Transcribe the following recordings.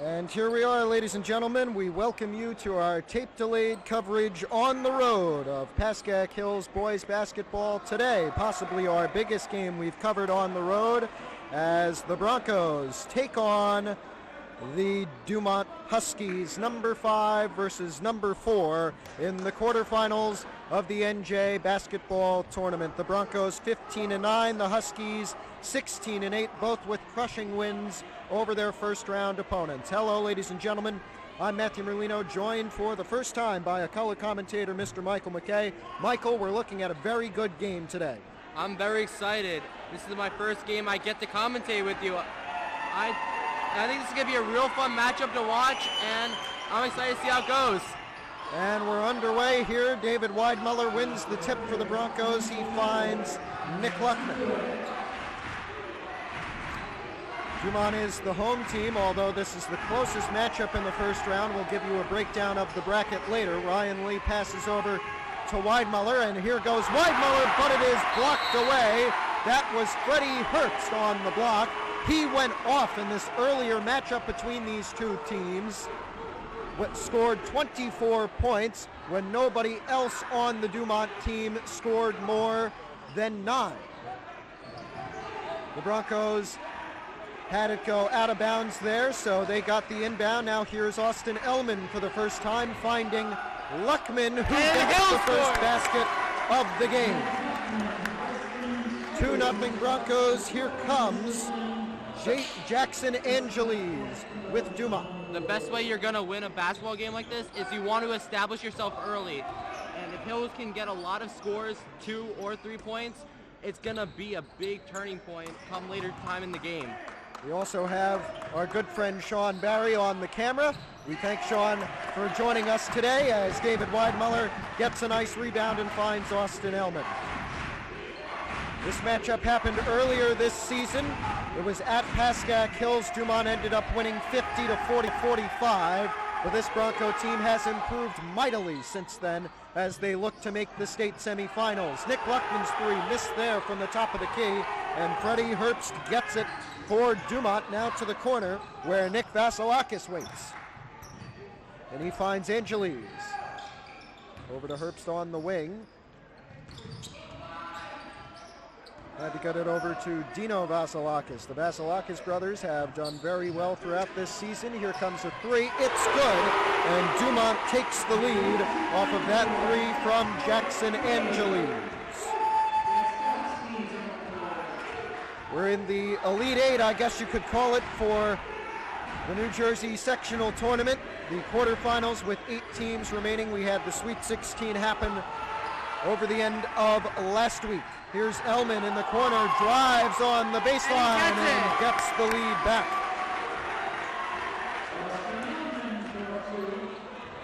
And here we are, ladies and gentlemen. We welcome you to our tape-delayed coverage on the road of Pascack Hills boys basketball today. Possibly our biggest game we've covered on the road, as the Broncos take on the Dumont Huskies, number 5 versus number 4 in the quarterfinals of the NJ basketball tournament. The Broncos 15-9, the Huskies 16-8, both with crushing wins over their first round opponents. Hello, ladies and gentlemen. I'm Matthew Merlino, joined for the first time by a color commentator, Mr. Michael McKay. Michael, we're looking at a very good game today. I'm very excited. This is my first game I get to commentate with you. I think this is going to be a real fun matchup to watch, and I'm excited to see how it goes. And we're underway here. David Weidmuller wins the tip for the Broncos. He finds Nick Luckman. Dumont is the home team, although this is the closest matchup in the first round. We'll give you a breakdown of the bracket later. Ryan Lee passes over to Weidmuller, and here goes Weidmuller, but it is blocked away. That was Freddie Herbst on the block. He went off in this earlier matchup between these two teams, scored 24 points when nobody else on the Dumont team scored more than 9. The Broncos had it go out of bounds there, so they got the inbound. Now here's Austin Ellman for the first time, finding Luckman, who gets the first basket of the game. 2-0 Broncos. Here comes Jackson Angeles with Dumont. The best way you're going to win a basketball game like this is you want to establish yourself early. And if Hills can get a lot of scores, 2 or 3 points, it's going to be a big turning point come later time in the game. We also have our good friend Sean Barry on the camera. We thank Sean for joining us today as David Weidmuller gets a nice rebound and finds Austin Ellman. This matchup happened earlier this season. It was at Pascack. Hills Dumont ended up winning 50 to 40-45. But this Bronco team has improved mightily since then as they look to make the state semifinals. Nick Luckman's three missed there from the top of the key, and Freddie Herbst gets it for Dumont now to the corner where Nick Vasilakis waits. And he finds Angeles. Over to Herbst on the wing. Had to get it over to Dino Vasilakis. The Vasilakis brothers have done very well throughout this season. Here comes a three. It's good. And Dumont takes the lead off of that three from Jackson Angeles. We're in the Elite Eight, I guess you could call it, for the New Jersey sectional tournament. The quarterfinals with 8 teams remaining. We had the Sweet 16 happen over the end of last week. Here's Ellman in the corner, drives on the baseline and gets the lead back.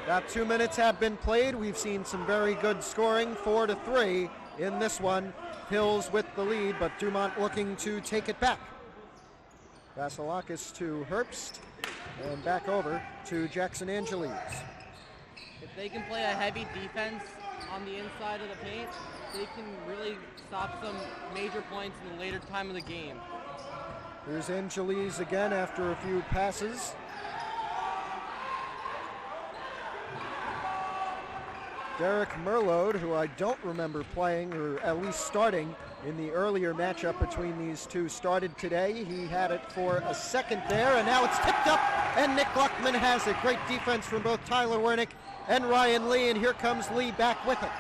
About 2 minutes have been played. We've seen some very good scoring, 4-3 in this one. Hills with the lead, but Dumont looking to take it back. Vasilakis to Herbst, and back over to Jackson Angeles. If they can play a heavy defense on the inside of the paint, they can really stop some major points in the later time of the game. Here's Angeles again after a few passes. Derek Merlode, who I don't remember playing, or at least starting, in the earlier matchup between these two, started today. He had it for a second there, and now it's tipped up, and Nick Luckman has it. Great defense from both Tyler Wernick and Ryan Lee, and here comes Lee back with it.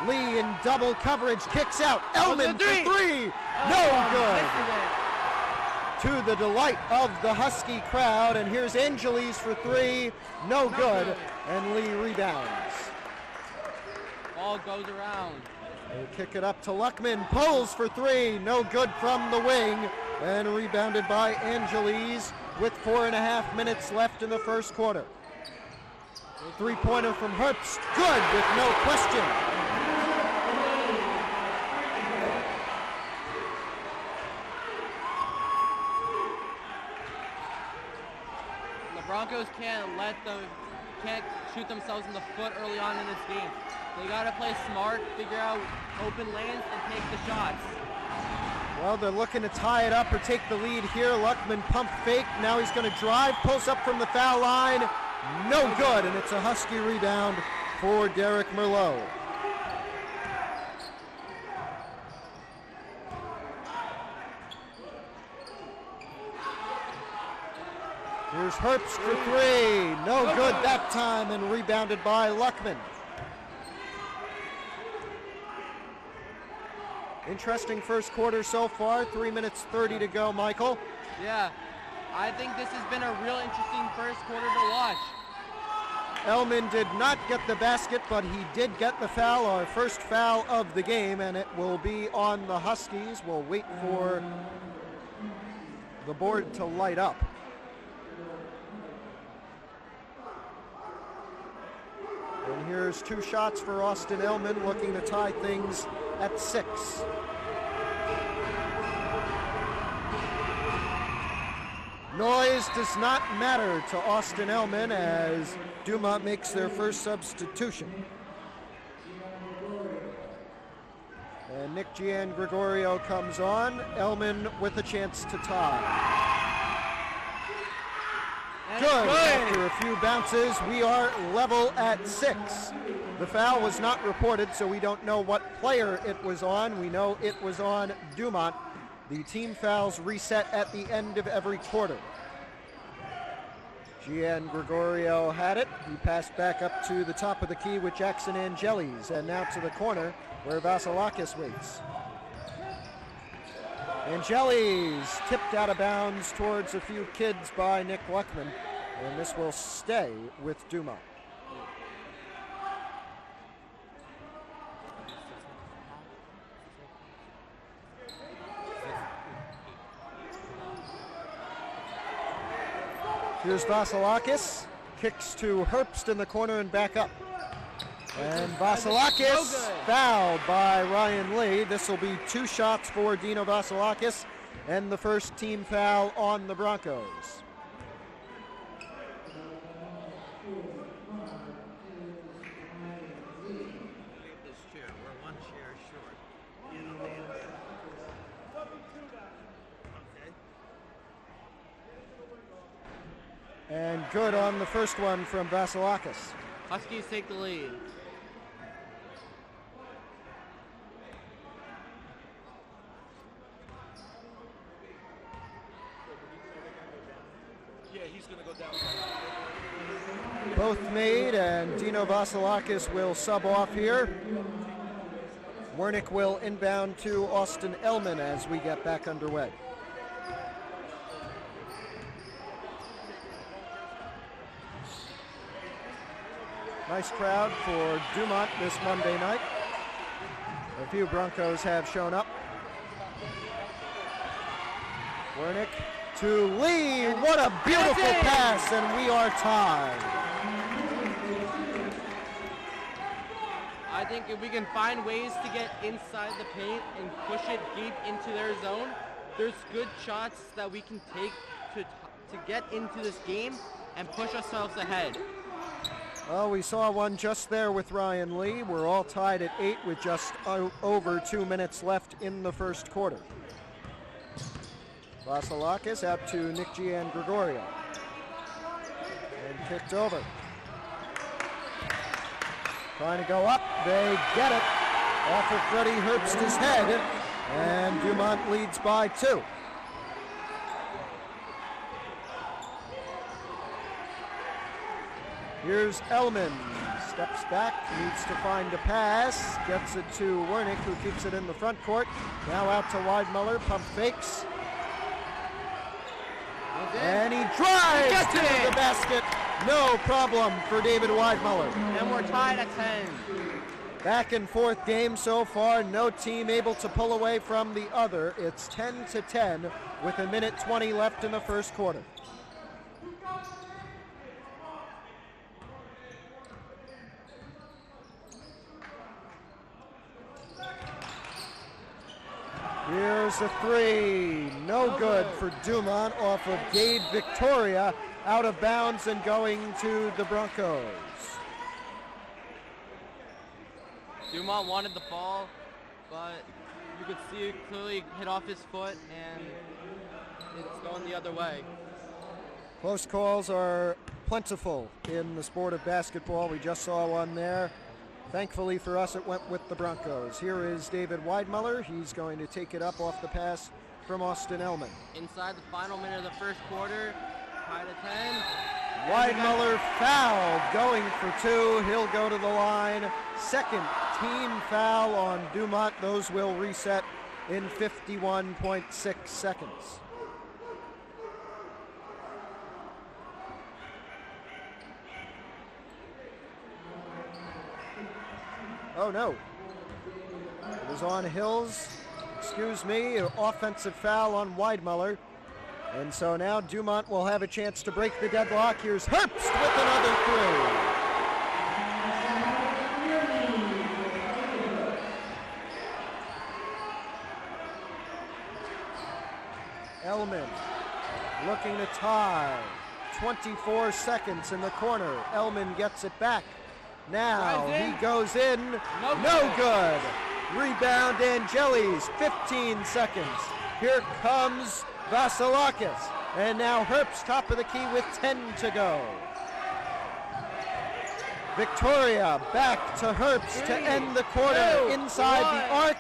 Lee in double coverage, kicks out. Ellman for three. No good. To the delight of the Husky crowd, and here's Angeles for three. No good, and Lee rebounds. Ball goes around. They kick it up to Luckman, pulls for three. No good from the wing, and rebounded by Angeles with 4.5 minutes left in the first quarter. Three-pointer from Herbst, good with no question. Broncos can't shoot themselves in the foot early on in this game. They got to play smart, figure out open lanes, and take the shots. Well, they're looking to tie it up or take the lead here. Luckman pump fake. Now he's going to drive, pulls up from the foul line. No good, and it's a Husky rebound for Derek Merlot. Here's Herbst for three. No good that time, and rebounded by Luckman. Interesting first quarter so far. 3 minutes 30 to go, Michael. Yeah, I think this has been a real interesting first quarter to watch. Ellman did not get the basket, but he did get the foul, our first foul of the game, and it will be on the Huskies. We'll wait for the board to light up. And here's two shots for Austin Ellman, looking to tie things at 6. Noise does not matter to Austin Ellman as Dumont makes their first substitution. And Nick Gregorio comes on. Ellman with a chance to tie. Good. After a few bounces, we are level at 6. The foul was not reported, so we don't know what player it was on. We know it was on Dumont. The team fouls reset at the end of every quarter. Gregorio had it. He passed back up to the top of the key with Jackson Angeles, and now to the corner where Vasilakis waits. Angeles tipped out of bounds towards a few kids by Nick Luckman, and this will stay with Dumont. Here's Vasilakis. Kicks to Herbst in the corner and back up. And Vasilakis fouled by Ryan Lee. This will be 2 shots for Dino Vasilakis and the first team foul on the Broncos. And good on the first one from Vasilakis. Huskies take the lead. Yeah, he's going to go down. Both made, and Dino Vasilakis will sub off here. Wernick will inbound to Austin Ellman as we get back underway. Nice crowd for Dumont this Monday night. A few Broncos have shown up. Wernick to Lee. What a beautiful pass, and we are tied. I think if we can find ways to get inside the paint and push it deep into their zone, there's good shots that we can take to get into this game and push ourselves ahead. Well, we saw one just there with Ryan Lee. We're all tied at 8 with just over 2 minutes left in the first quarter. Vasilakis out to Nick Giangregorio. And kicked over. Trying to go up. They get it. Off of Freddie Herbst's head. And Dumont leads by 2. Here's Ellman, steps back, needs to find a pass, gets it to Wernick, who keeps it in the front court. Now out to Weidmuller, pump fakes. And he drives to the basket. No problem for David Weidmuller. And we're tied at 10. Back and forth game so far, no team able to pull away from the other. It's 10-10 with 1:20 left in the first quarter. Here's a 3, no good for Dumont off of Gabe Victoria, out of bounds and going to the Broncos. Dumont wanted the ball, but you could see it clearly hit off his foot and it's going the other way. Close calls are plentiful in the sport of basketball. We just saw one there. Thankfully for us, it went with the Broncos. Here is David Weidmuller. He's going to take it up off the pass from Austin Ellman. Inside the final minute of the first quarter, tied at 10. Weidmuller fouled, going for 2. He'll go to the line. Second team foul on Dumont. Those will reset in 51.6 seconds. Oh no, it was on Hills, excuse me, offensive foul on Weidmuller. And so now Dumont will have a chance to break the deadlock. Here's Herbst with another 3. Ellman looking to tie. 24 seconds in the corner. Ellman gets it back. Now he goes in, no good. Rebound Angelis, 15 seconds. Here comes Vasilakis. And now Herbst top of the key with 10 to go. Victoria back to Herbst to end the quarter inside the arc.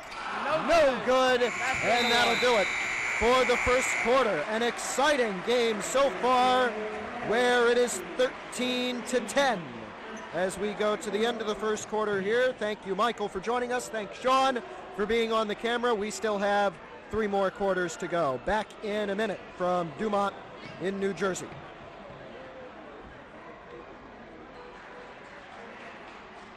No good, and that'll do it for the first quarter. An exciting game so far where it is 13-10. As we go to the end of the first quarter here. Thank you, Michael, for joining us. Thanks, Sean, for being on the camera. We still have 3 more quarters to go. Back in a minute from Dumont in New Jersey.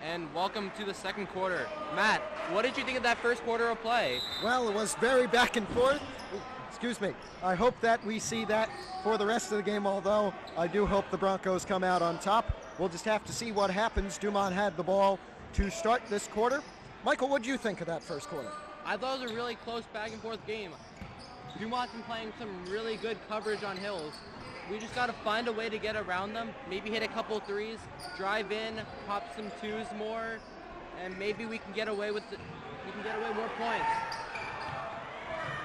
And welcome to the second quarter. Matt, what did you think of that first quarter of play? Well, it was very back and forth. Excuse me. I hope that we see that for the rest of the game, although I do hope the Broncos come out on top. We'll just have to see what happens. Dumont had the ball to start this quarter. Michael, what did you think of that first quarter? I thought it was a really close back and forth game. Dumont's been playing some really good coverage on Hills. We just got to find a way to get around them, maybe hit a couple threes, drive in, pop some twos more, and maybe we can get away with more points.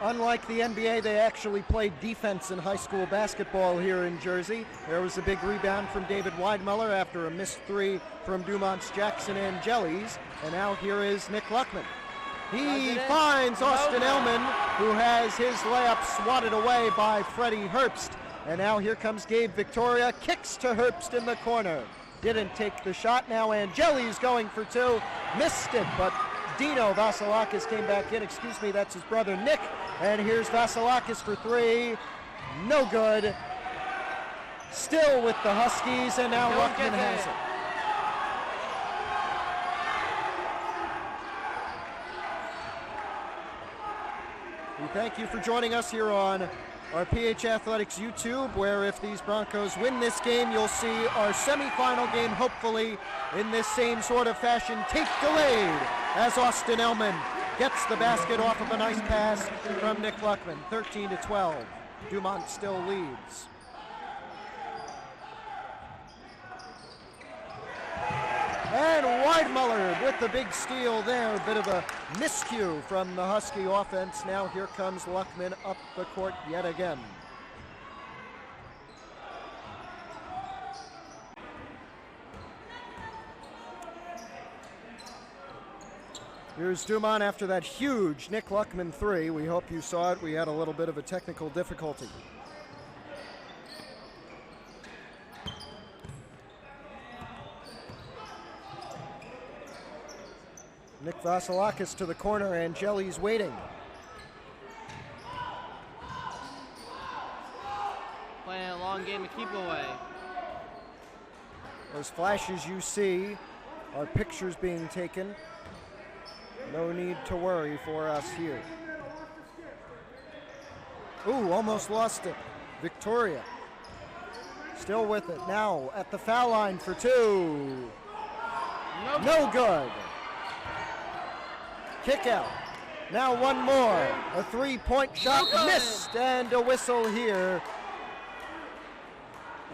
Unlike the NBA, they actually played defense in high school basketball here in Jersey. There was a big rebound from David Weidmuller after a missed three from Dumont's Jackson Angelis, and now here is Nick Luckman. He finds Austin Elman, who has his layup swatted away by Freddie Herbst. And now here comes Gabe Victoria, kicks to Herbst in the corner. Didn't take the shot. Now Angelis going for two, missed it, but Dino Vasilakis came back in. Excuse me, that's his brother Nick. And here's Vasilakis for three, no good. Still with the Huskies, and now Luckman has it. We thank you for joining us here on our PH Athletics YouTube, where if these Broncos win this game, you'll see our semifinal game, hopefully in this same sort of fashion, tape delayed, as Austin Elman gets the basket off of a nice pass from Nick Luckman. 13-12. Dumont still leads. And Weidmuller with the big steal there. A bit of a miscue from the Husky offense. Now here comes Luckman up the court yet again. Here's Dumont after that huge Nick Luckman three. We hope you saw it. We had a little bit of a technical difficulty. Nick Vasilakis to the corner, Angelis waiting. Playing a long game to keep away. Those flashes you see are pictures being taken. No need to worry for us here. Ooh, almost lost it. Victoria still with it. Now at the foul line for two. No good. Kick out. Now one more. A three-point shot missed, and a whistle here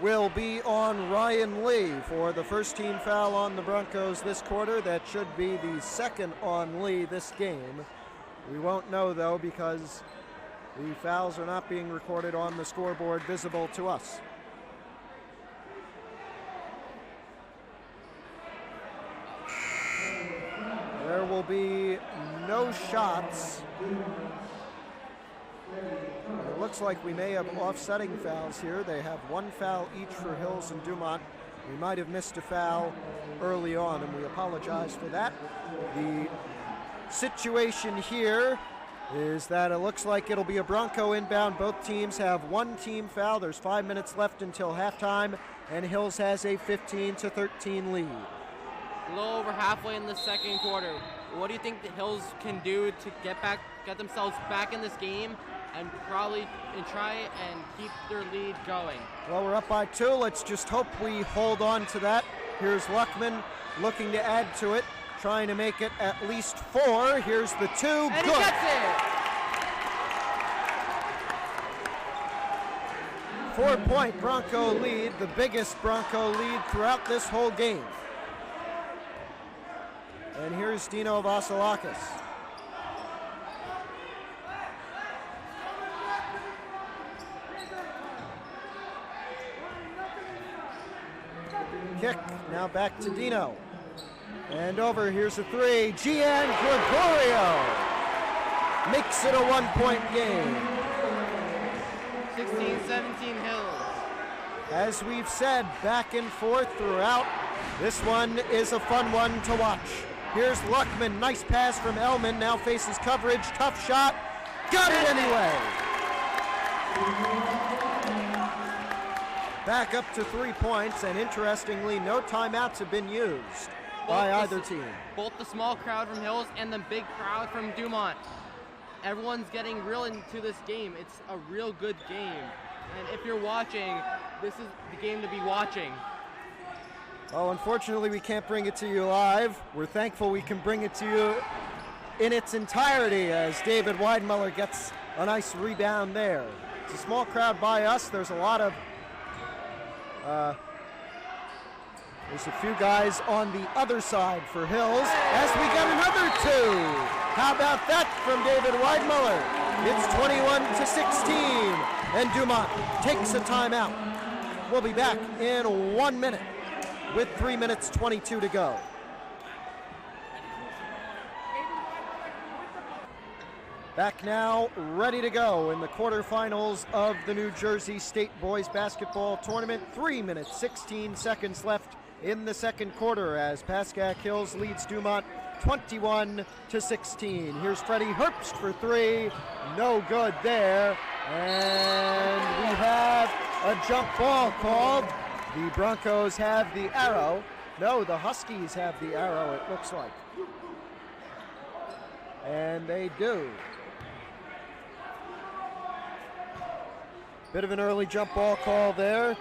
will be on Ryan Lee for the first team foul on the Broncos this quarter. That should be the second on Lee this game. We won't know, though, because the fouls are not being recorded on the scoreboard visible to us. There will be no shots. It looks like we may have offsetting fouls here. They have one foul each for Hills and Dumont. We might have missed a foul early on, and we apologize for that. The situation here is that it looks like it'll be a Bronco inbound. Both teams have one team foul. There's 5 minutes left until halftime, and Hills has a 15-13 lead. A little over halfway in the second quarter. What do you think the Hills can do to get themselves back in this game and try and keep their lead going? Well, we're up by 2. Let's just hope we hold on to that. Here's Luckman looking to add to it, trying to make it at least 4. Here's the 2. And good. He gets it! 4-point Bronco lead, the biggest Bronco lead throughout this whole game. And here's Dino Vasilakis. Kick, now back to Dino. And over, here's a 3. Gian Gregorio makes it a 1-point game. 16-17 Hills. As we've said, back and forth throughout. This one is a fun one to watch. Here's Luckman, nice pass from Elman, now faces coverage, tough shot, got it anyway. Back up to 3 points, and interestingly, no timeouts have been used by either team. Both the small crowd from Hills and the big crowd from Dumont. everyone's getting real into this game. It's a real good game. And if you're watching, this is the game to be watching. Well, unfortunately, we can't bring it to you live. We're thankful we can bring it to you in its entirety as David Weidmuller gets a nice rebound there. It's a small crowd by us. There's a lot of there's a few guys on the other side for Hills as we get another two. How about that from David Weidmuller? It's 21-16, and Dumont takes a timeout. We'll be back in 1 minute with 3 minutes 22 to go. Back now, ready to go in the quarterfinals of the New Jersey State Boys Basketball Tournament. 3 minutes, 16 seconds left in the second quarter as Pascack Hills leads Dumont 21-16. Here's Freddie Herbst for three. No good there. And we have a jump ball called. The Broncos have the arrow. No, the Huskies have the arrow, it looks like. And they do. Bit of an early jump ball call there.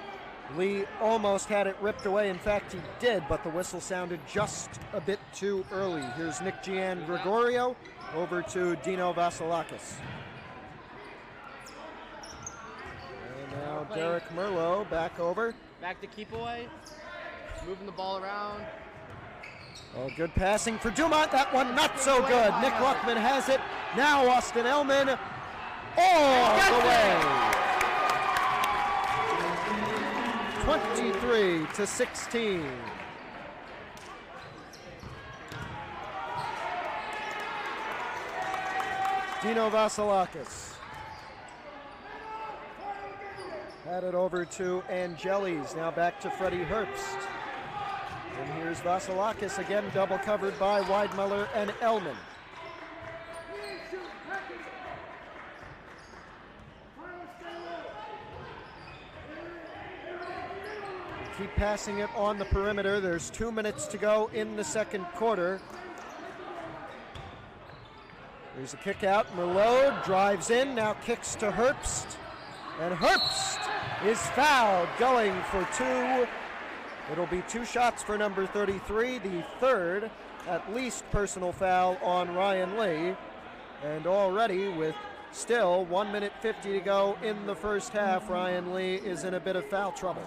Lee almost had it ripped away. In fact, he did, but the whistle sounded just a bit too early. Here's Nick Gian Gregorio over to Dino Vasilakis. And now Derek Merlot back over. Back to keep away, moving the ball around. Oh, good passing for Dumont. That one not so good. Nick Luckman has it. Now Austin Ellman all the way. 23-16. Dino Vasilakis had it over to Angelis. Now back to Freddie Herbst. And here's Vasilakis again, double covered by Weidmuller and Ellman. Keep passing it on the perimeter. There's 2 minutes to go in the second quarter. There's a kick out. Merlot drives in, now kicks to Herbst. And Herbst is fouled, going for two. It'll be two shots for number 33, the third, at least, personal foul on Ryan Lee. And already with still 1 minute 50 to go in the first half, Ryan Lee is in a bit of foul trouble.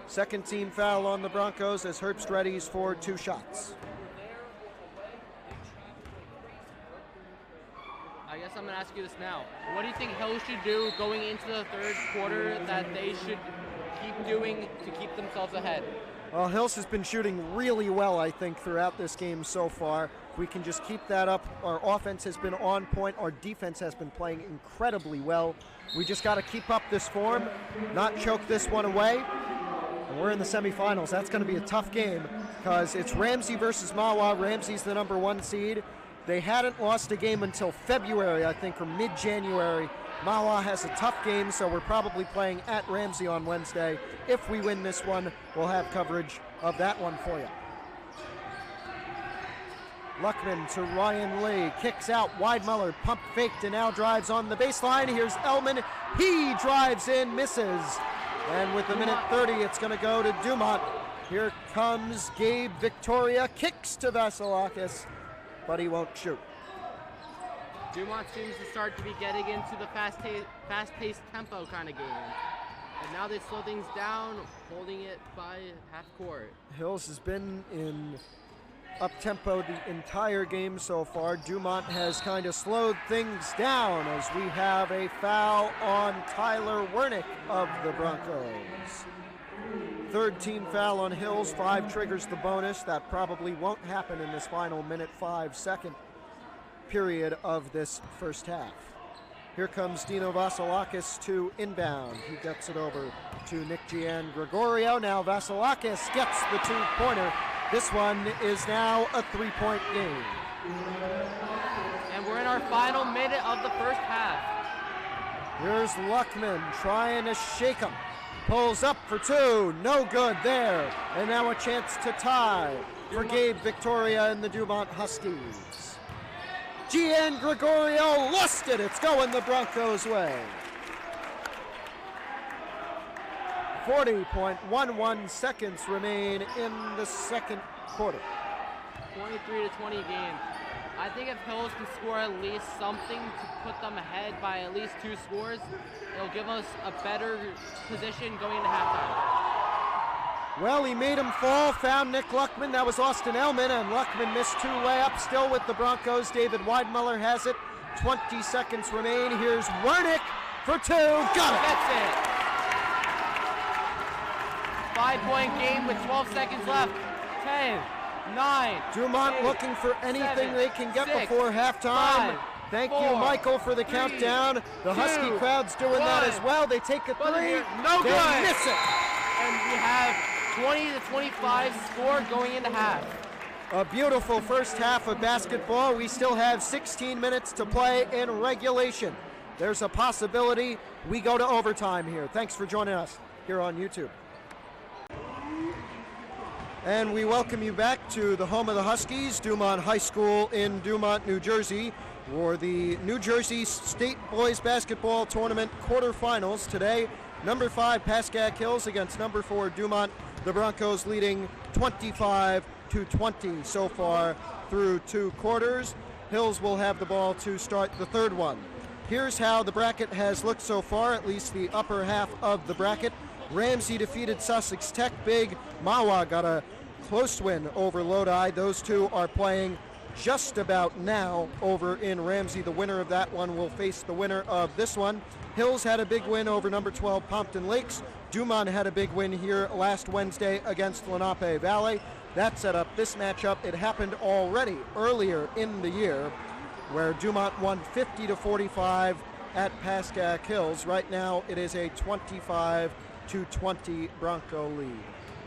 Second team foul on the Broncos as Herbst readies for two shots. I guess I'm going to ask you this now. What do you think Hill should do going into the third quarter that they should keep doing to keep themselves ahead? Well, Hills has been shooting really well, I think, throughout this game so far. If we can just keep that up, our offense has been on point. Our defense has been playing incredibly well. We just got to keep up this form, not choke this one away. And we're in the semifinals. That's going to be a tough game because it's Ramsey versus Mahwah. Ramsey's the number one seed. They hadn't lost a game until February, I think, or mid-January. Mahwah has a tough game, so we're probably playing at Ramsey on Wednesday. If we win this one, we'll have coverage of that one for you. Luckman to Ryan Lee, kicks out, Weidmuller, pump faked, and now drives on the baseline. Here's Ellman, he drives in, misses. And with a minute 30, it's going to go to Dumont. Here comes Gabe Victoria, kicks to Vasilakis, but he won't shoot. Dumont seems to start to be getting into the fast-paced tempo kind of game. And now they slow things down, holding it by half court. Hills has been in up-tempo the entire game so far. Dumont has kind of slowed things down as we have a foul on Tyler Wernick of the Broncos. Third team foul on Hills, 5 triggers the bonus. That probably won't happen in this final minute 5-second period of this first half. Here comes Dino Vasilakis to inbound. He gets it over to Nick Gian Gregorio. Now Vasilakis gets the two-pointer. This one is now a 3-point game. And we're in our final minute of the first half. Here's Luckman trying to shake him. Pulls up for two, no good there. And now a chance to tie for Gabe Victoria and the Dumont Huskies. Gian Gregorio lost it. It's going the Broncos' way. 40.11 seconds remain in the second quarter. 23-20 game. I think if Hills can score at least something to put them ahead by at least 2 scores, it'll give us a better position going into halftime. Well, he made him fall, found Nick Luckman. That was Austin Ellman, and Luckman missed 2 layups. Still with the Broncos, David Weidmuller has it. 20 seconds remain. Here's Wernick for 2. Got it! That's it. 5-point game with 12 seconds left. 10, 9, Dumont 8, looking for anything 7, they can get 6, before halftime. 5, Thank 4, you, Michael, for the 3, countdown. The Husky 2, crowd's doing that 1. as well. They take a 3. No They good. miss it. And we have 20-25 score going into half. A beautiful first half of basketball. We still have 16 minutes to play in regulation. There's a possibility we go to overtime here. Thanks for joining us here on YouTube. And we welcome you back to the home of the Huskies, Dumont High School in Dumont, New Jersey, for the New Jersey State Boys Basketball Tournament quarterfinals. Today, number 5 Pascack Hills against number 4 Dumont. The Broncos leading 25-20 so far through 2 quarters. Hills will have the ball to start the third one. Here's how the bracket has looked so far, at least the upper half of the bracket. Ramsey defeated Sussex Tech big. Mawa got a close win over Lodi. Those two are playing just about now over in Ramsey. The winner of that one will face the winner of this one. Hills had a big win over number 12 Pompton Lakes. Dumont had a big win here last Wednesday against Lenape Valley. That set up this matchup. It happened already earlier in the year where Dumont won 50-45 at Pascack Hills. Right now it is a 25-20 Bronco lead.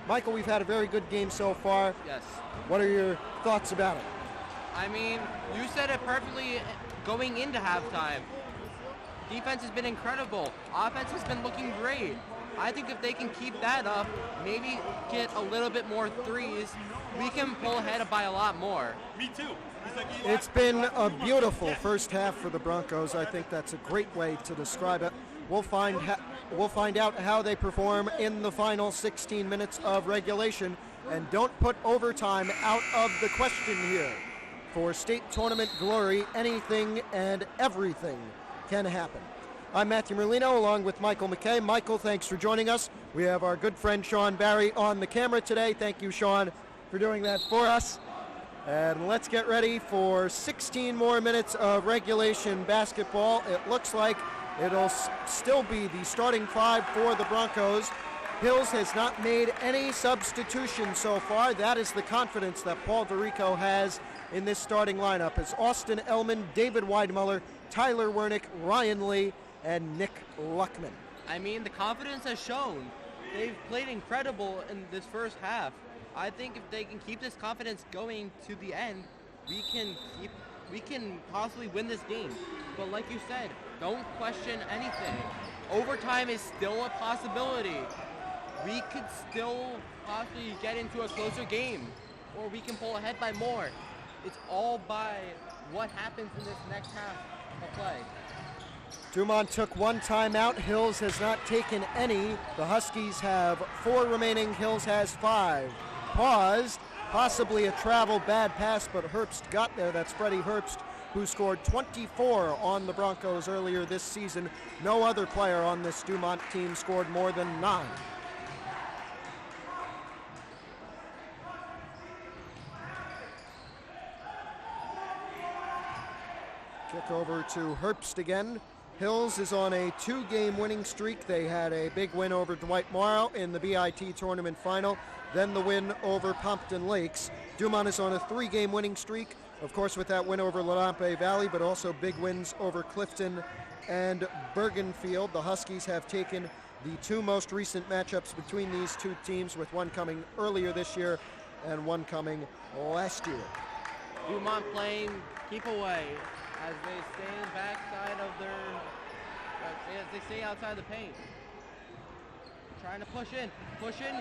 Michael, we've had a very good game so far. Yes. What are your thoughts about it? I mean, you said it perfectly going into halftime. Defense has been incredible. Offense has been looking great. I think if they can keep that up, maybe get a little bit more threes, we can pull ahead by a lot more. Me too. It's been a beautiful first half for the Broncos. I think that's a great way to describe it. We'll find out how they perform in the final 16 minutes of regulation. And don't put overtime out of the question here. For state tournament glory, anything and everything can happen. I'm Matthew Merlino along with Michael McKay. Michael, thanks for joining us. We have our good friend Sean Barry on the camera today. Thank you, Sean, for doing that for us. And let's get ready for 16 more minutes of regulation basketball. It looks like it'll still be the starting 5 for the Broncos. Hills has not made any substitutions so far. That is the confidence that Paul DeRico has in this starting lineup. It's Austin Ellman, David Weidmuller, Tyler Wernick, Ryan Lee, and Nick Luckman. I mean, the confidence has shown. They've played incredible in this first half. I think if they can keep this confidence going to the end, we can possibly win this game. But like you said, don't question anything. Overtime is still a possibility. We could still possibly get into a closer game, or we can pull ahead by more. It's all by what happens in this next half of play. Dumont took 1 timeout. Hills has not taken any. The Huskies have 4 remaining. Hills has 5. Paused. Possibly a travel bad pass, but Herbst got there. That's Freddie Herbst, who scored 24 on the Broncos earlier this season. No other player on this Dumont team scored more than 9. Kick over to Herbst again. Hills is on a 2-game winning streak. They had a big win over Dwight Morrow in the BIT tournament final, then the win over Pompton Lakes. Dumont is on a 3-game winning streak, of course with that win over Lenape Valley, but also big wins over Clifton and Bergenfield. The Huskies have taken the 2 most recent matchups between these 2 teams, with one coming earlier this year and one coming last year. Dumont playing keep away as they stay in the backside of as they stay outside the paint. Trying to push in,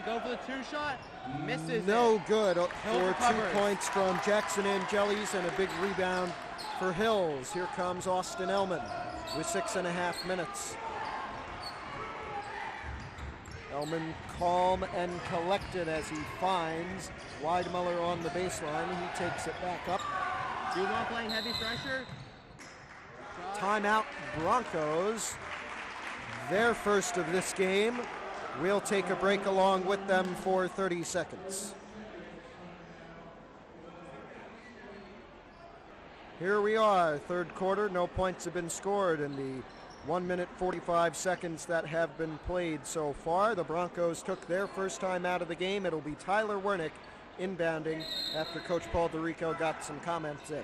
go for the 2 shot. Misses no it. good for Hills 2 recovers. points from Jackson Angelis and a big rebound for Hills. Here comes Austin Ellman with 6.5 minutes. Ellman calm and collected as he finds Weidmuller on the baseline. He takes it back up. Dumont playing heavy pressure. Timeout Broncos. Their first of this game. We'll take a break along with them for 30 seconds. Here we are, third quarter. No points have been scored in the 1 minute 45 seconds that have been played so far. The Broncos took their first time out of the game. It'll be Tyler Wernick inbounding after Coach Paul DeRico got some comments in.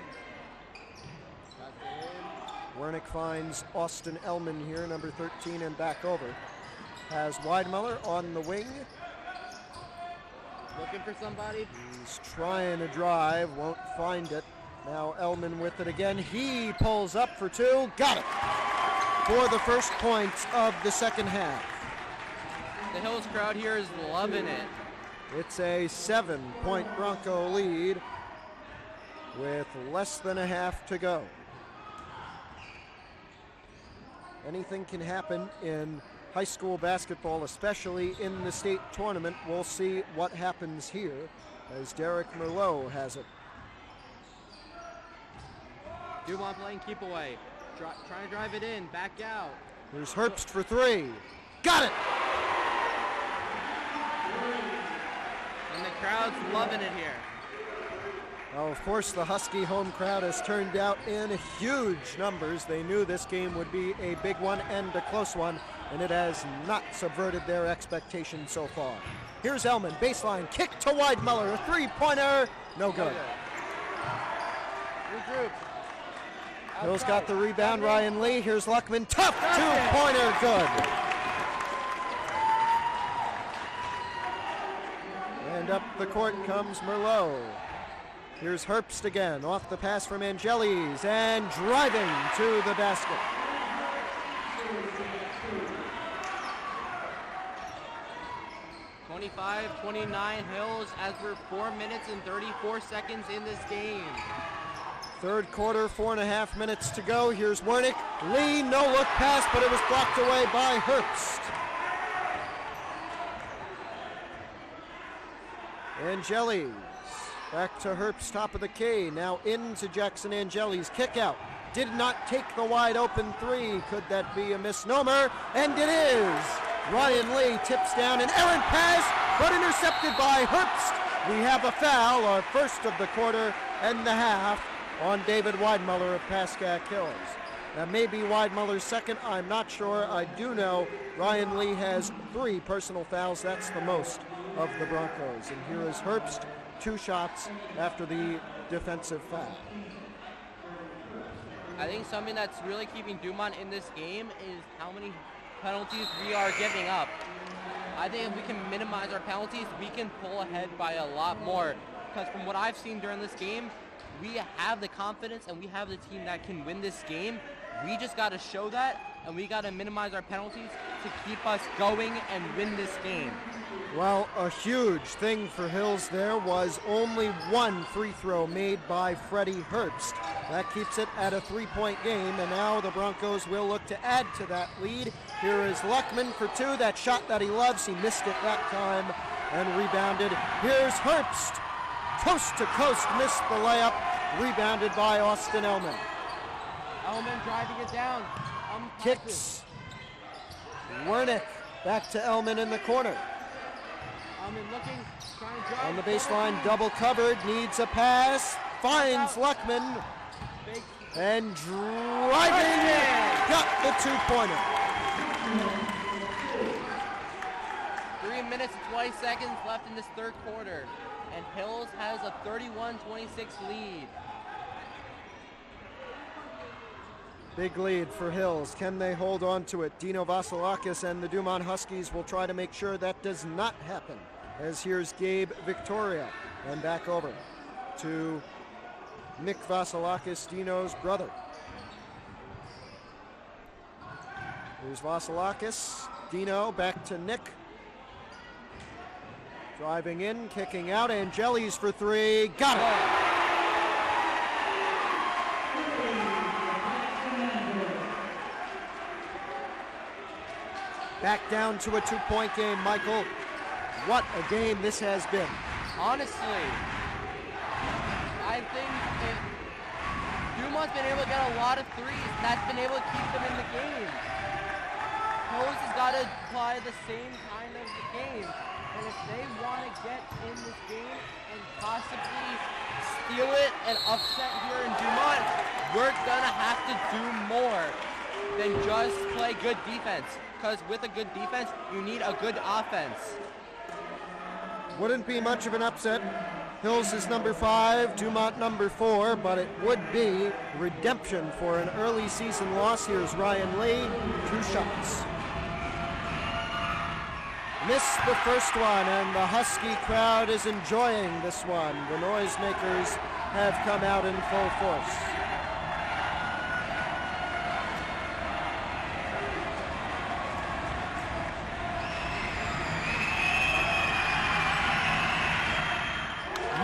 Wernick finds Austin Ellman here, number 13, and back over. Has Weidmuller on the wing. Looking for somebody. He's trying to drive, won't find it. Now Ellman with it again. He pulls up for 2. Got it! For the first points of the second half. The Hills crowd here is loving it. It's a 7-point Bronco lead with less than a half to go. Anything can happen in high school basketball, especially in the state tournament. We'll see what happens here as Derek Merlot has it. Dumont playing keep away. Trying to drive it in, back out. Here's Herbst for 3. Got it! And the crowd's loving it here. Now, of course, the Husky home crowd has turned out in huge numbers. They knew this game would be a big one and a close one, and it has not subverted their expectations so far. Here's Ellman, baseline, kick to Weidmuller, a 3-pointer, no good. Regroup. Hill's got the rebound, Ryan Lee. Here's Luckman, tough 2-pointer, good. And up the court comes Merlot. Here's Herbst again, off the pass from Angelis, and driving to the basket. (25-29) Hills as we're 4 minutes and 34 seconds in this game. Third quarter, 4.5 minutes to go. Here's Wernick. Lee, no look pass, but it was blocked away by Herbst. Angelis. Back to Herbst, top of the K. Now into Jackson Angelis. Kick out. Did not take the wide open 3. Could that be a misnomer? And it is. Ryan Lee tips down an errant pass, but intercepted by Herbst. We have a foul, our first of the quarter and the half, on David Weidmuller of Pascack Hills. That may be Weidmuller's second, I'm not sure. I do know Ryan Lee has 3 personal fouls. That's the most of the Broncos. And here is Herbst, 2 shots after the defensive foul. I think something that's really keeping Dumont in this game is how many penalties we are giving up. I think if we can minimize our penalties, we can pull ahead by a lot more. Because from what I've seen during this game, we have the confidence and we have the team that can win this game. We just got to show that, and we got to minimize our penalties to keep us going and win this game. Well, a huge thing for Hills there was only 1 free throw made by Freddie Herbst. That keeps it at a 3-point game, and now the Broncos will look to add to that lead. Here is Luckman for 2. That shot that he loves, he missed it that time and rebounded. Here's Herbst. Coast to coast, missed the layup. Rebounded by Austin Ellman. Ellman driving it down. Kicks. Wernick back to Ellman in the corner. Ellman looking, trying to drive. On the baseline, double covered, needs a pass. Finds Luckman. And driving it. Got the 2-pointer. 3 minutes and 20 seconds left in this third quarter. And Hills has a 31-26 lead. Big lead for Hills. Can they hold on to it? Dino Vasilakis and the Dumont Huskies will try to make sure that does not happen. As here's Gabe Victoria. And back over to Nick Vasilakis, Dino's brother. Here's Vasilakis. Dino back to Nick. Driving in, kicking out, Angeli's for three, got it! Back down to a 2-point game, Michael. What a game this has been. Honestly, I think Dumont's been able to get a lot of threes. That's been able to keep them in the game. Hills has got to apply the same kind of game. And if they want to get in this game and possibly steal it and upset here in Dumont, we're going to have to do more than just play good defense. Because with a good defense, you need a good offense. Wouldn't be much of an upset. Hills is number 5, Dumont number 4, but it would be redemption for an early season loss. Here's Ryan Lee, 2 shots. Missed the first one, and the Husky crowd is enjoying this one. The noisemakers have come out in full force.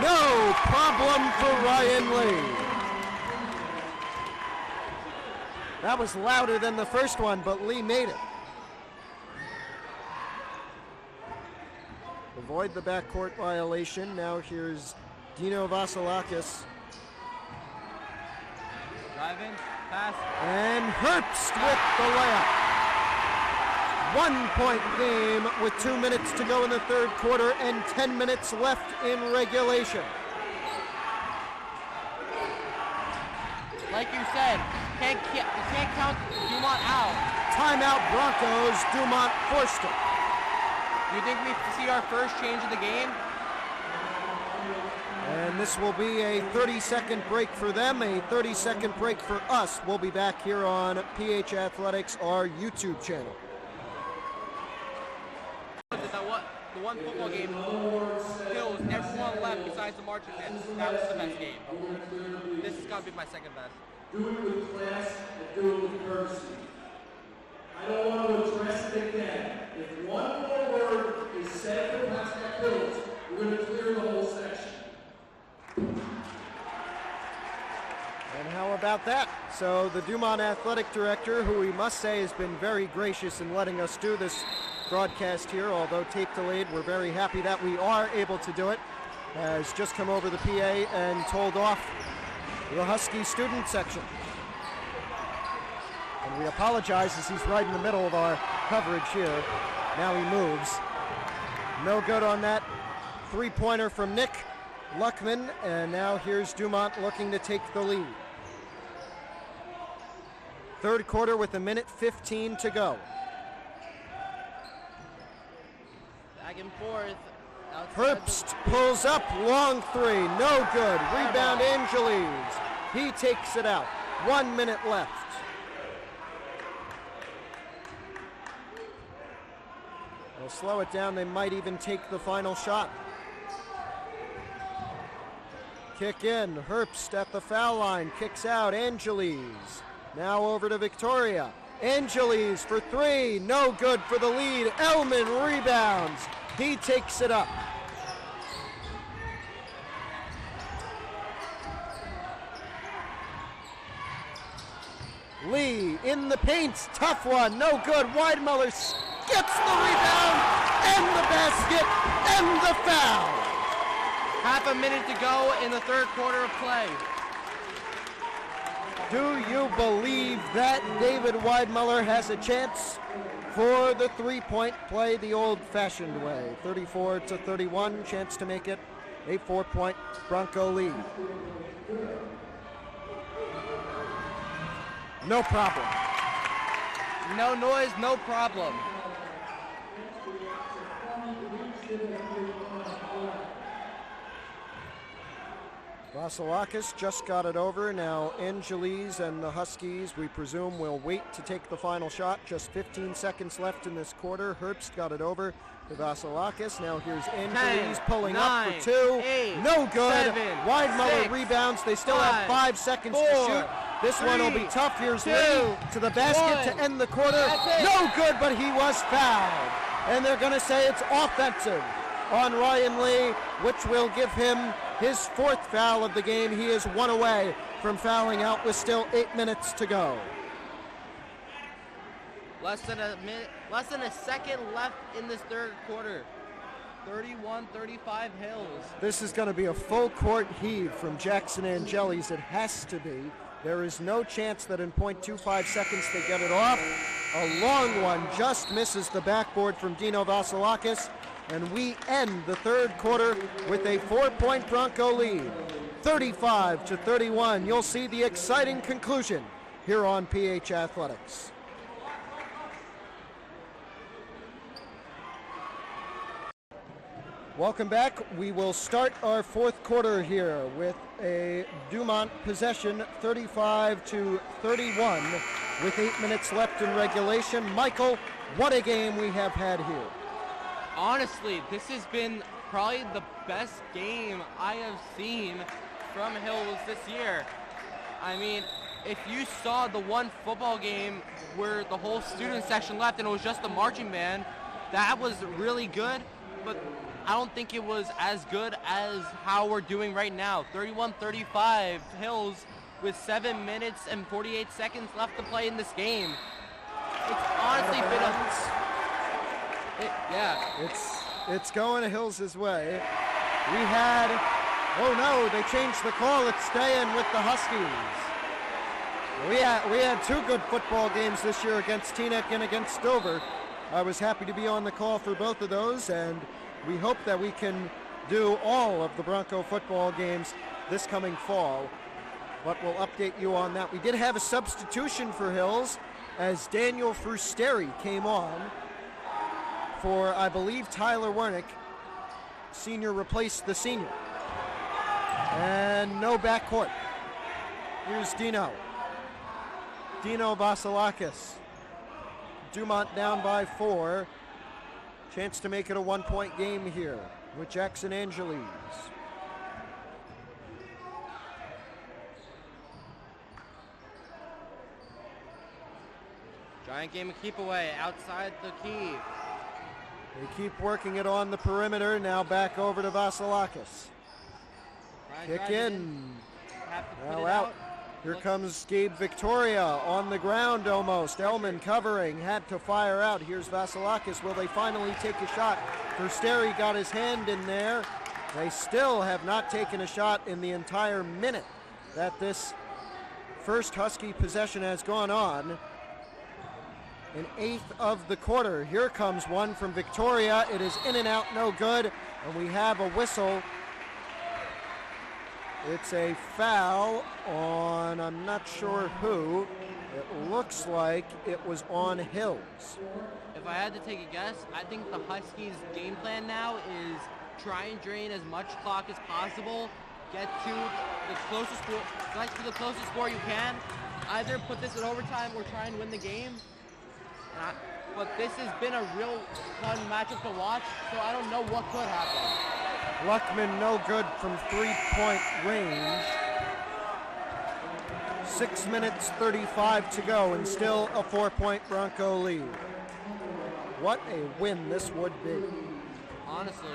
No problem for Ryan Lee. That was louder than the first one, but Lee made it. Avoid the backcourt violation. Now here's Dino Vasilakis. Driving, pass. And Herbst with the layup. 1-point game with 2 minutes to go in the third quarter and 10 minutes left in regulation. Like you said, you can't count Dumont out. Timeout Broncos. Dumont forced it. Do you think we see our first change of the game? And this will be a 30-second break for them, a 30-second break for us. We'll be back here on PH Athletics, our YouTube channel. The one football game, Hills, everyone left besides the marching band. That was the best game. This has got to be my second best. Do it with class and do it with courtesy. I don't want to address it again. If one more word is said for Pascack Hills, we're going to clear the whole section. And how about that? So the Dumont athletic director, who we must say has been very gracious in letting us do this broadcast here, although tape delayed, we're very happy that we are able to do it, has just come over the PA and told off the Husky student section. And we apologize as he's right in the middle of our coverage here. Now he moves. No good on that three-pointer from Nick Luckman, and now here's Dumont looking to take the lead. Third quarter with 1:15 to go. Back and forth. Herbst pulls up, long three, no good. Rebound Angeles. He takes it out. 1 minute left. They'll slow it down. They might even take the final shot. Kick in. Herbst at the foul line. Kicks out. Angeles. Now over to Victoria. Angeles for three. No good for the lead. Elman rebounds. He takes it up. Lee in the paint. Tough one. No good. Weidmuller gets the rebound and the basket and the foul. Half a minute to go in the third quarter of play. Do you believe that David Weidmuller has a chance for the three-point play the old-fashioned way? 34-31, chance to make it a 4-point Bronco lead. No problem. No noise, no problem. Vasilakis just got it over. Now Angeles and the Huskies, we presume, will wait to take the final shot. Just 15 seconds left in this quarter. Herbst got it over to Vasilakis. Now here's Angeles pulling up for two. 8, no good. 7, Weidmuller 6, rebounds. They still 5, have 5 seconds 4, to shoot. This 3, one will be tough. Here's 2, Lee to the basket 1. to end the quarter. That's it. No good, but he was fouled. And they're going to say it's offensive. on Ryan Lee, which will give him his 4th foul of the game. He is 1 away from fouling out with still 8 minutes to go. Less than a second left in this third quarter. 31-35 Hills. This is going to be a full court heave from Jackson Angelis. It has to be. There is no chance that in 0.25 seconds they get it off. A long one just misses the backboard from Dino Vasilakis, and we end the third quarter with a 4-point Bronco lead. 35-31. You'll see the exciting conclusion here on PH Athletics. Welcome back. We will start our 4th quarter here with a Dumont possession, 35-31, with 8 minutes left in regulation. Michael, what a game we have had here. Honestly, this has been probably the best game I have seen from Hills this year. I mean, if you saw the one football game where the whole student section left and it was just the marching band, that was really good, but I don't think it was as good as how we're doing right now. 31-35 Hills with 7 minutes and 48 seconds left to play in this game. It's honestly been It's going to Hills' way. We had, oh no, they changed the call. It's staying with the Huskies. We had 2 good football games this year against Teaneck and against Dover. I was happy to be on the call for both of those, and we hope that we can do all of the Bronco football games this coming fall, but we'll update you on that. We did have a substitution for Hills as Daniel Frusteri came on for, I believe, Tyler Wernick. Senior replaced the senior. And no backcourt. Here's Dino Vasilakis. Dumont down by 4. Chance to make it a 1-point game here with Jackson Angelis. giant game of keep away outside the key. They keep working it on the perimeter. Now back over to Vasilakis. Kick in. Now out. Here comes Gabe Victoria on the ground almost. Elman covering, had to fire out. Here's Vasilakis. Will they finally take a shot? Frusteri got his hand in there. They still have not taken a shot in the entire minute that this first Husky possession has gone on. An eighth of the quarter. Here comes one from Victoria. It is in and out, no good. And we have a whistle. It's a foul on, I'm not sure who. It looks like it was on Hills. If I had to take a guess, I think the Huskies' game plan now is try and drain as much clock as possible, get to the closest score you can, either put this in overtime or try and win the game. But this has been a real fun matchup to watch, so I don't know what could happen. Luckman no good from three-point range. 6 minutes 35 to go and still a 4-point Bronco lead. What a win this would be. Honestly.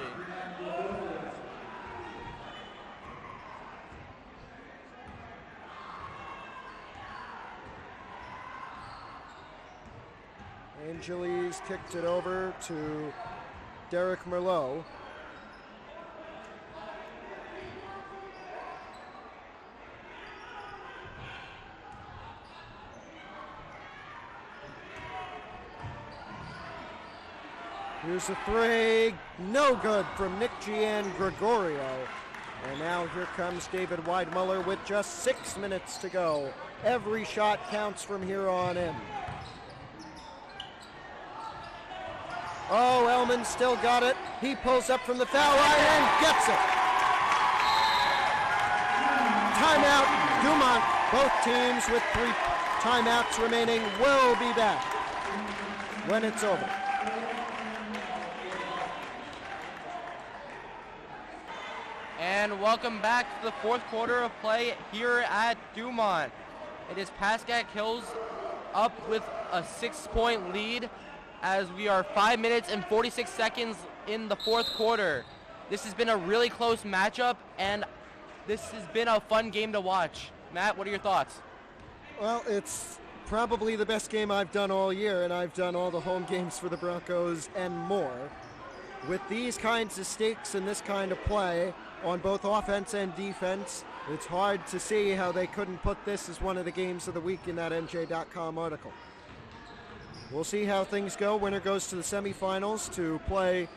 Angelis kicked it over to Derek Merlot. Here's a three, no good from Nick Gian Gregorio. And now here comes David Weidmuller with just 6 minutes to go. Every shot counts from here on in. Oh, Elman still got it. He pulls up from the foul line and gets it. Timeout, Dumont. Both teams with 3 timeouts remaining will be back when it's over. And welcome back to the fourth quarter of play here at Dumont. It is Pascack Hills up with a 6-point lead as we are 5 minutes and 46 seconds in the fourth quarter. This has been a really close matchup, and this has been a fun game to watch. Matt, what are your thoughts? Well, it's probably the best game I've done all year, and I've done all the home games for the Broncos and more. With these kinds of stakes and this kind of play on both offense and defense, it's hard to see how they couldn't put this as one of the games of the week in that NJ.com article. We'll see how things go. Winner goes to the semifinals to play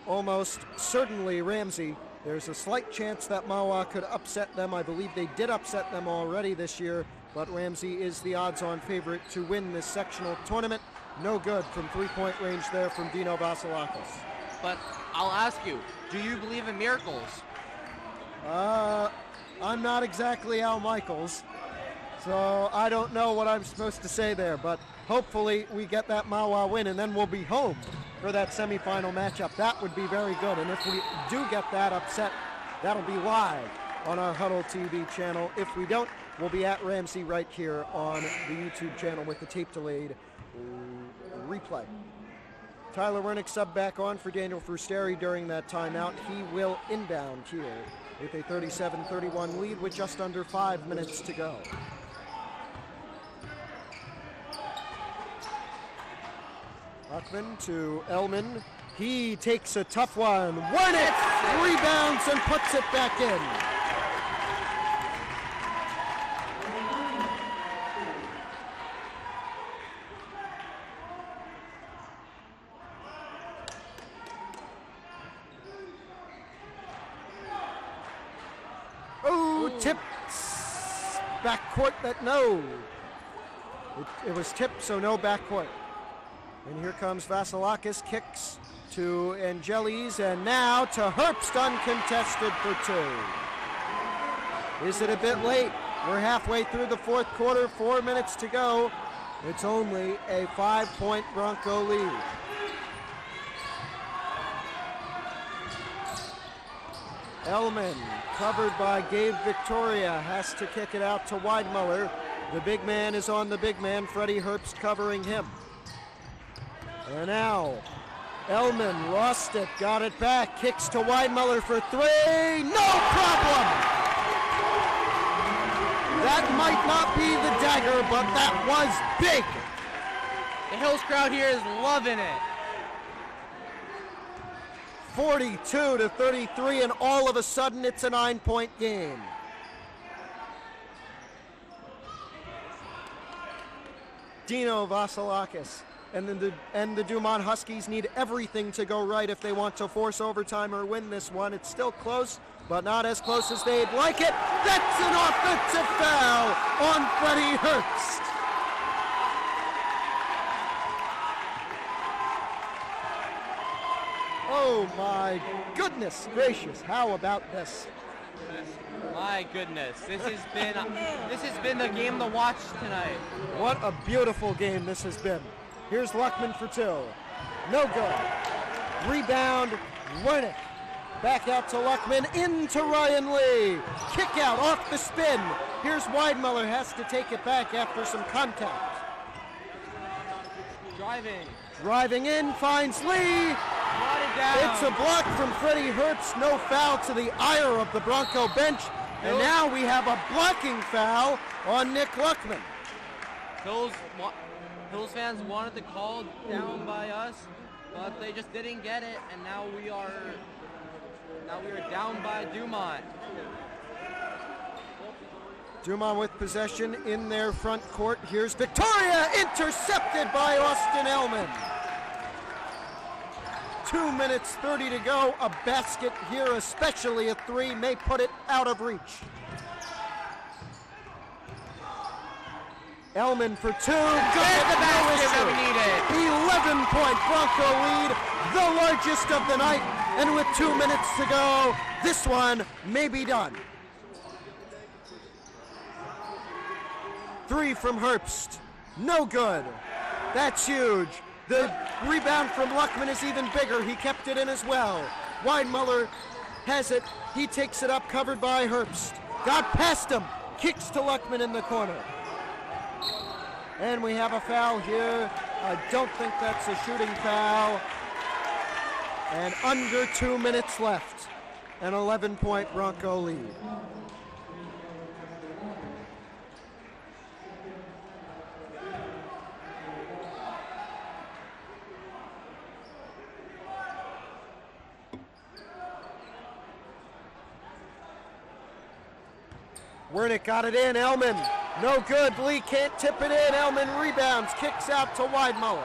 almost certainly Ramsey. There's a slight chance that Mawa could upset them. I believe they did upset them already this year, but Ramsey is the odds-on favorite to win this sectional tournament. No good from three-point range there from Dino Vasilakis. But I'll ask you, do you believe in miracles? I'm not exactly Al Michaels, so I don't know what I'm supposed to say there, but hopefully we get that Mawa win, and then we'll be home for that semifinal matchup. That would be very good, and if we do get that upset, that'll be live on our Huddle TV channel. If we don't, we'll be at Ramsey right here on the YouTube channel with the tape-delayed replay. Tyler Wernick sub back on for Daniel Frusteri during that timeout. He will inbound here with a 37-31 lead with just under 5 minutes to go. Luckman to Ellman. He takes a tough one. Wernick rebounds and puts it back in. Oh, tips. Backcourt that no. It was tipped, so no backcourt. And here comes Vasilakis, kicks to Angelis, and now to Herbst, uncontested for two. Is it a bit late? We're halfway through the fourth quarter, 4 minutes to go. It's only a 5-point Bronco lead. Ellman, covered by Gabe Victoria, has to kick it out to Weidmuller. The big man is on the big man, Freddie Herbst covering him. And now, Ellman lost it, got it back, kicks to Weidmuller for three, no problem! That might not be the dagger, but that was big! The Hills crowd here is loving it. 42-33, and all of a sudden it's a 9-point game. Dino Vasilakis and the Dumont Huskies need everything to go right if they want to force overtime or win this one. It's still close, but not as close as they'd like it. That's an offensive foul on Freddie Herbst. Oh my goodness gracious, how about this? My goodness, this has been the game to watch tonight. What a beautiful game this has been. Here's Luckman for two. No good. Rebound, Wernick. Back out to Luckman, into Ryan Lee. Kick out, off the spin. Here's Weidmuller, has to take it back after some contact. Driving in, finds Lee. It's a block from Freddie Herbst, no foul to the ire of the Bronco bench. And now we have a blocking foul on Nick Luckman. Hills fans wanted the call down by us, but they just didn't get it, and now we are down by Dumont. Dumont with possession in their front court. Here's Victoria, intercepted by Austin Ellman. 2 minutes 30 to go. A basket here, especially a three, may put it out of reach. Ellman for two. There's the basket that we needed. 11-point Bronco lead, the largest of the night. And with 2 minutes to go, this one may be done. Three from Herbst. No good. That's huge. The rebound from Luckman is even bigger. He kept it in as well. Weidmuller has it. He takes it up, covered by Herbst. Got past him. Kicks to Luckman in the corner. And we have a foul here. I don't think that's a shooting foul. And under 2 minutes left. An 11-point Bronco lead. Wernick got it in. Ellman, no good. Lee can't tip it in. Ellman rebounds, kicks out to Weidmuller.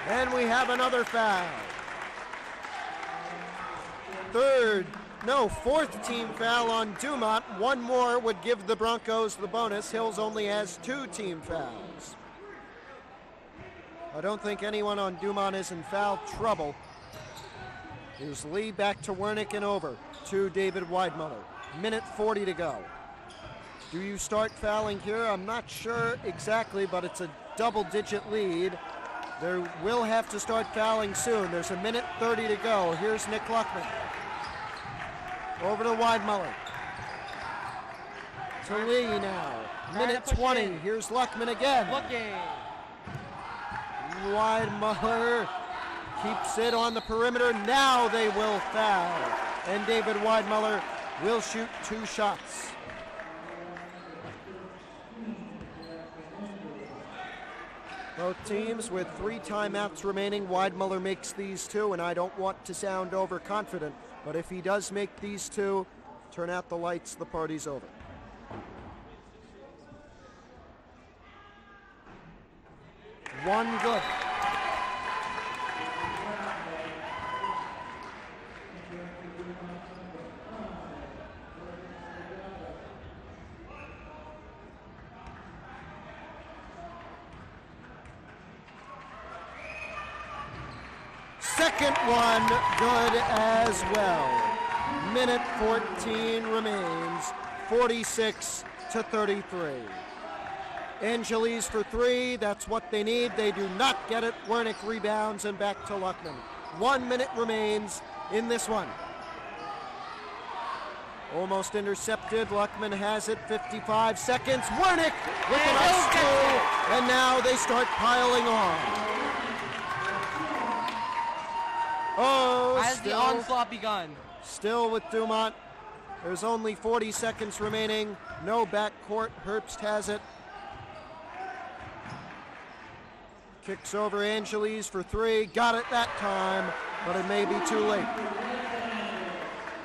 And we have another foul. Fourth team foul on Dumont. One more would give the Broncos the bonus. Hills only has 2 team fouls. I don't think anyone on Dumont is in foul trouble. Here's Lee back to Wernick and over to David Weidmuller. Minute 40 to go. Do you start fouling here? I'm not sure exactly, but it's a double-digit lead. They will have to start fouling soon. There's a minute 30 to go. Here's Nick Luckman. Over to Weidmuller. To Lee now. Minute 20. Here's Luckman again. Looking. Weidmuller keeps it on the perimeter. Now they will foul. And David Weidmuller will shoot 2 shots. Both teams with 3 timeouts remaining. Weidmuller makes these 2, and I don't want to sound overconfident, but if he does make these 2, turn out the lights, the party's over. One good. Second one good as well. Minute 14 remains, 46-33. Angeles for 3, that's what they need. They do not get it. Wernick rebounds and back to Luckman. 1 minute remains in this one. Almost intercepted. Luckman has it, 55 seconds. Wernick with an ice goal, and now they start piling on. Has the onslaught begun? Still with Dumont. There's only 40 seconds remaining. No backcourt. Herbst has it. Kicks over Angeles for 3. Got it that time, but it may be too late.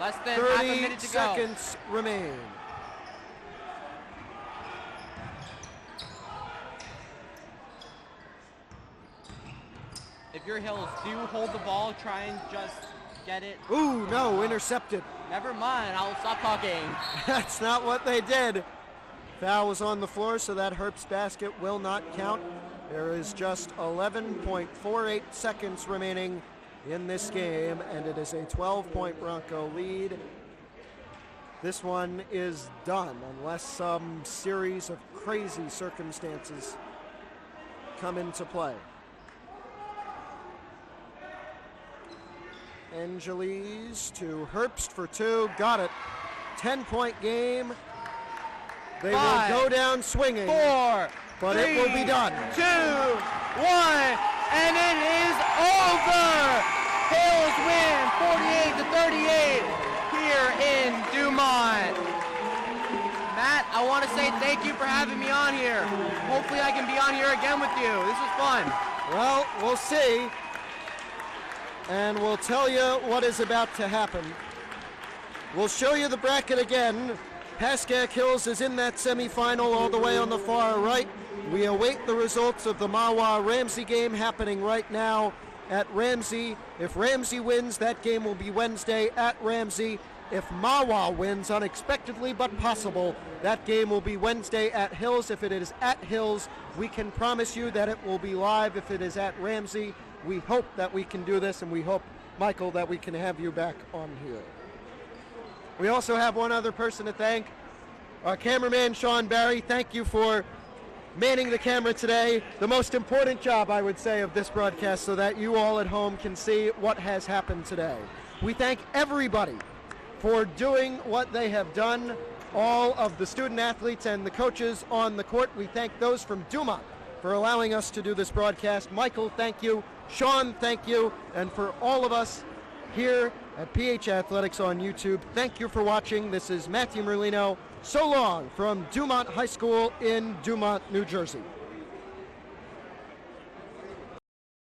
Less than half a minute to 30 seconds remain. If you're Hills, do hold the ball, try and just get it. Ooh, no, intercepted. Never mind, I'll stop talking. That's not what they did. Foul was on the floor, so that Herbst basket will not count. There is just 11.48 seconds remaining in this game, and it is a 12-point Bronco lead. This one is done unless some series of crazy circumstances come into play. Angeles to Herbst for 2. Got it. 10-point game. They 5, will go down swinging. 4, but 3, it will be done. 2, 1, and it is over. Hills win 48-38 here in Dumont. Matt, I want to say thank you for having me on here. Hopefully I can be on here again with you. This was fun. Well, we'll see. And we'll tell you what is about to happen. We'll show you the bracket again. Pascack Hills is in that semifinal all the way on the far right. We await the results of the Mahwah-Ramsey game happening right now at Ramsey. If Ramsey wins, that game will be Wednesday at Ramsey. If Mahwah wins, unexpectedly but possible, that game will be Wednesday at Hills. If it is at Hills, we can promise you that it will be live. If it is at Ramsey, we hope that we can do this, and we hope, Michael, that we can have you back on here. We also have one other person to thank. Our cameraman, Sean Barry. Thank you for manning the camera today. The most important job, I would say, of this broadcast, so that you all at home can see what has happened today. We thank everybody for doing what they have done, all of the student athletes and the coaches on the court. We thank those from Dumont for allowing us to do this broadcast. Michael, thank you. Sean, thank you. And for all of us here at PH Athletics on YouTube, thank you for watching. This is Matthew Merlino. So long from Dumont High School in Dumont, New Jersey.